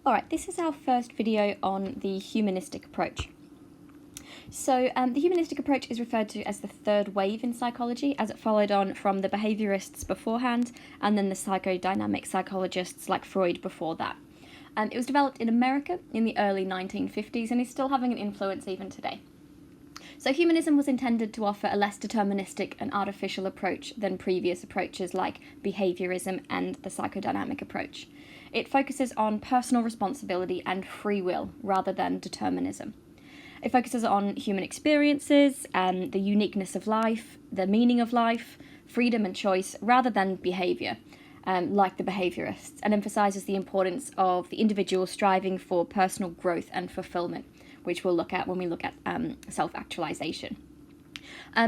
Alright, this is our first video on the humanistic approach. So the humanistic approach is referred to as the third wave in psychology, as it followed on from the behaviourists beforehand and then the psychodynamic psychologists like Freud before that. It was developed in America in the early 1950s and is still having an influence even today. So humanism was intended to offer a less deterministic and artificial approach than previous approaches like behaviourism and the psychodynamic approach. It focuses on personal responsibility and free will rather than determinism. It focuses on human experiences and the uniqueness of life, the meaning of life, freedom and choice rather than behaviour, like the behaviourists, and emphasises the importance of the individual striving for personal growth and fulfilment, which we'll look at when we look at self-actualisation.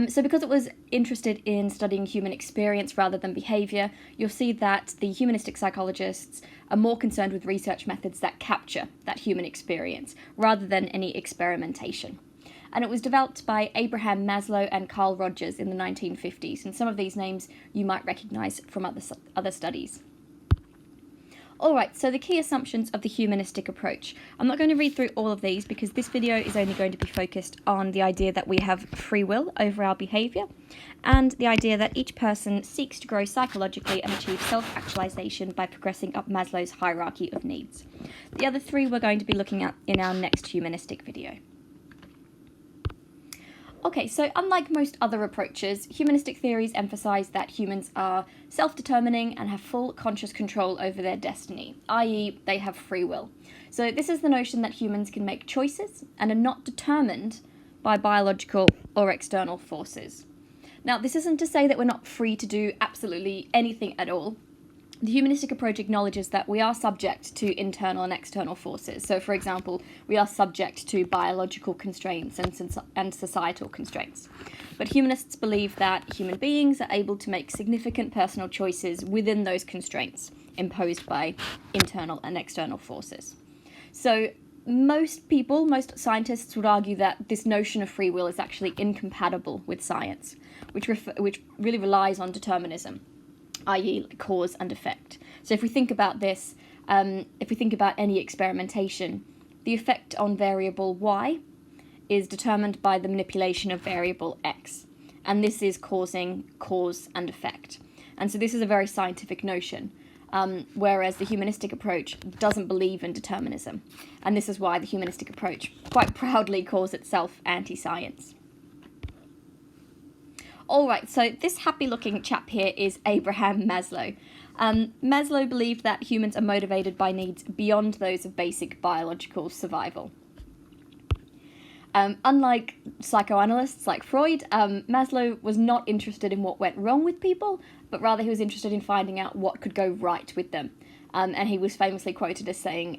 So because it was interested in studying human experience rather than behaviour, you'll see that the humanistic psychologists are more concerned with research methods that capture that human experience rather than any experimentation. And it was developed by Abraham Maslow and Carl Rogers in the 1950s, and some of these names you might recognise from other studies. Alright, so the key assumptions of the humanistic approach. I'm not going to read through all of these because this video is only going to be focused on the idea that we have free will over our behaviour and the idea that each person seeks to grow psychologically and achieve self-actualisation by progressing up Maslow's hierarchy of needs. The other three we're going to be looking at in our next humanistic video. Okay, so unlike most other approaches, humanistic theories emphasise that humans are self-determining and have full conscious control over their destiny, i.e. they have free will. So this is the notion that humans can make choices and are not determined by biological or external forces. Now, this isn't to say that we're not free to do absolutely anything at all. The humanistic approach acknowledges that we are subject to internal and external forces. So, for example, we are subject to biological constraints and societal constraints. But humanists believe that human beings are able to make significant personal choices within those constraints imposed by internal and external forces. So, most scientists would argue that this notion of free will is actually incompatible with science, which really relies on determinism, i.e. cause and effect. So if we think about this, if we think about any experimentation, the effect on variable y is determined by the manipulation of variable x, and this is causing cause and effect. And so this is a very scientific notion, whereas the humanistic approach doesn't believe in determinism, and this is why the humanistic approach quite proudly calls itself anti-science. Alright, so this happy-looking chap here is Abraham Maslow. Maslow believed that humans are motivated by needs beyond those of basic biological survival. Unlike psychoanalysts like Freud, Maslow was not interested in what went wrong with people, but rather he was interested in finding out what could go right with them. And he was famously quoted as saying,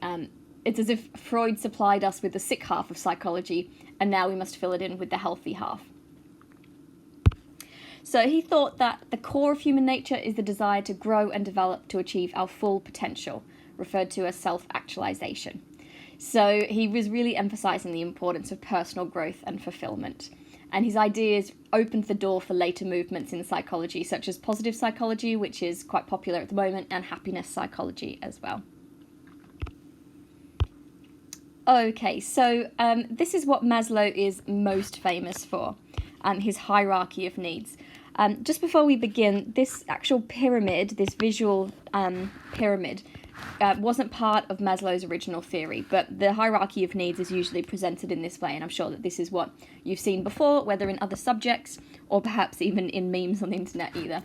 it's as if Freud supplied us with the sick half of psychology, and now we must fill it in with the healthy half. So he thought that the core of human nature is the desire to grow and develop to achieve our full potential, referred to as self-actualisation. So he was really emphasising the importance of personal growth and fulfilment. And his ideas opened the door for later movements in psychology, such as positive psychology, which is quite popular at the moment, and happiness psychology as well. Okay, so this is what Maslow is most famous for, his hierarchy of needs. Just before we begin, this actual pyramid, this visual pyramid, wasn't part of Maslow's original theory, but the hierarchy of needs is usually presented in this way, and I'm sure that this is what you've seen before, whether in other subjects, or perhaps even in memes on the internet either.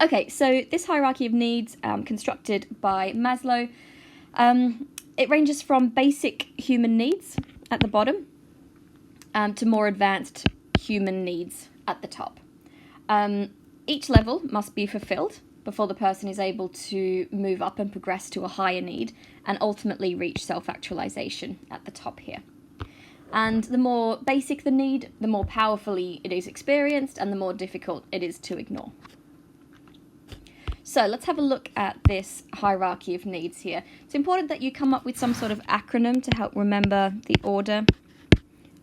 Okay, so this hierarchy of needs, constructed by Maslow, it ranges from basic human needs at the bottom to more advanced human needs at the top. Each level must be fulfilled before the person is able to move up and progress to a higher need and ultimately reach self-actualisation at the top here. And the more basic the need, the more powerfully it is experienced and the more difficult it is to ignore. So let's have a look at this hierarchy of needs here. It's important that you come up with some sort of acronym to help remember the order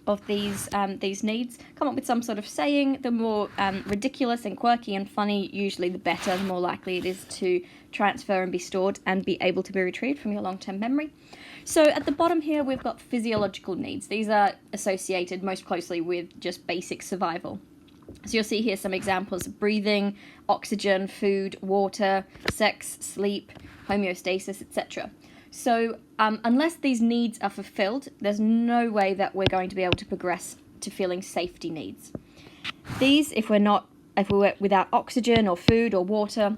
of these needs, come up with some sort of saying. The more ridiculous and quirky and funny, usually the better, the more likely it is to transfer and be stored and be able to be retrieved from your long-term memory. So at the bottom here, we've got physiological needs. These are associated most closely with just basic survival. So you'll see here some examples of breathing, oxygen, food, water, sex, sleep, homeostasis, etc. So unless these needs are fulfilled, there's no way that we're going to be able to progress to feeling safety needs. These, if we're without oxygen or food or water,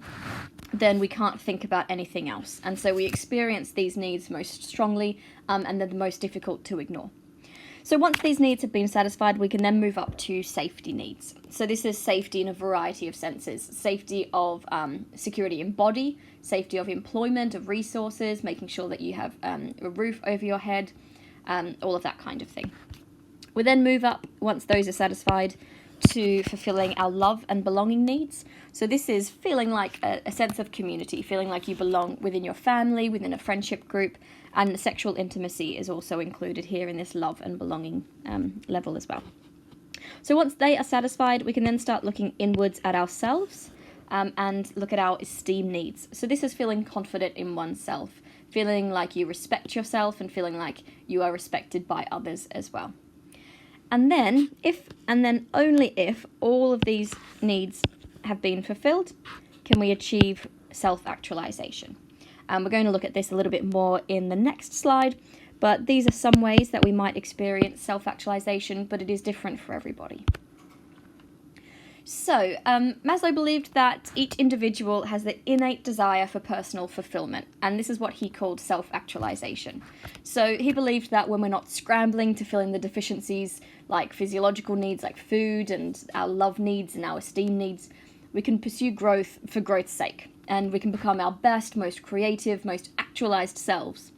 then we can't think about anything else. And so we experience these needs most strongly, and they're the most difficult to ignore. So once these needs have been satisfied, we can then move up to safety needs. So this is safety in a variety of senses. Safety of security in body, safety of employment, of resources, making sure that you have a roof over your head, all of that kind of thing. We then move up, once those are satisfied, to fulfilling our love and belonging needs. So this is feeling like a sense of community, feeling like you belong within your family, within a friendship group, and sexual intimacy is also included here in this love and belonging level as well. So once they are satisfied, we can then start looking inwards at ourselves and look at our esteem needs. So this is feeling confident in oneself, feeling like you respect yourself and feeling like you are respected by others as well. And then, if and then only if all of these needs have been fulfilled, can we achieve self-actualization. We're going to look at this a little bit more in the next slide, but these are some ways that we might experience self-actualization, but it is different for everybody. So, Maslow believed that each individual has the innate desire for personal fulfillment, and this is what he called self-actualization. So he believed that when we're not scrambling to fill in the deficiencies like physiological needs like food and our love needs and our esteem needs, we can pursue growth for growth's sake, and we can become our best, most creative, most actualized selves.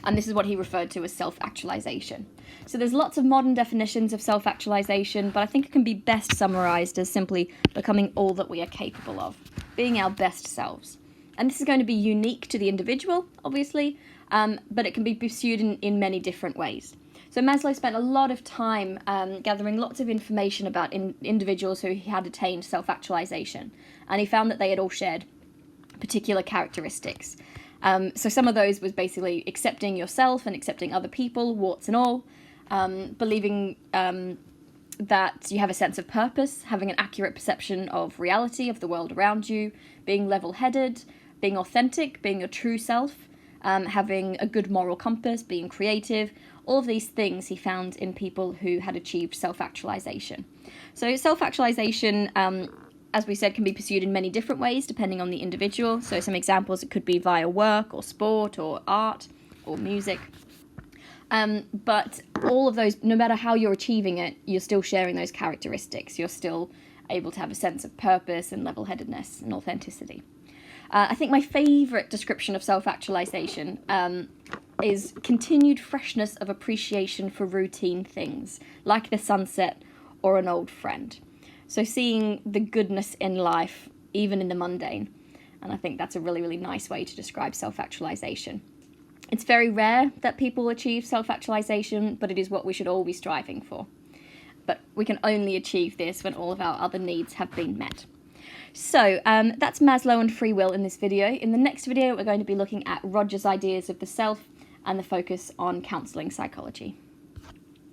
And this is what he referred to as self-actualization. So there's lots of modern definitions of self-actualization, but I think it can be best summarized as simply becoming all that we are capable of, being our best selves. And this is going to be unique to the individual, obviously, but it can be pursued in many different ways. So Maslow spent a lot of time gathering lots of information about individuals who had attained self-actualization, and he found that they had all shared particular characteristics. So some of those was basically accepting yourself and accepting other people, warts and all, believing that you have a sense of purpose, having an accurate perception of reality, of the world around you, being level-headed, being authentic, being your true self, having a good moral compass, being creative. All of these things he found in people who had achieved self-actualization. So self-actualization, as we said, can be pursued in many different ways depending on the individual. So some examples, it could be via work or sport or art or music. But all of those, no matter how you're achieving it, you're still sharing those characteristics. You're still able to have a sense of purpose and level-headedness and authenticity. I think my favourite description of self-actualization is continued freshness of appreciation for routine things, like the sunset or an old friend. So seeing the goodness in life, even in the mundane. And I think that's a really, really nice way to describe self-actualization. It's very rare that people achieve self-actualization, but it is what we should all be striving for. But we can only achieve this when all of our other needs have been met. So that's Maslow and free will in this video. In the next video, we're going to be looking at Roger's ideas of the self and the focus on counselling psychology.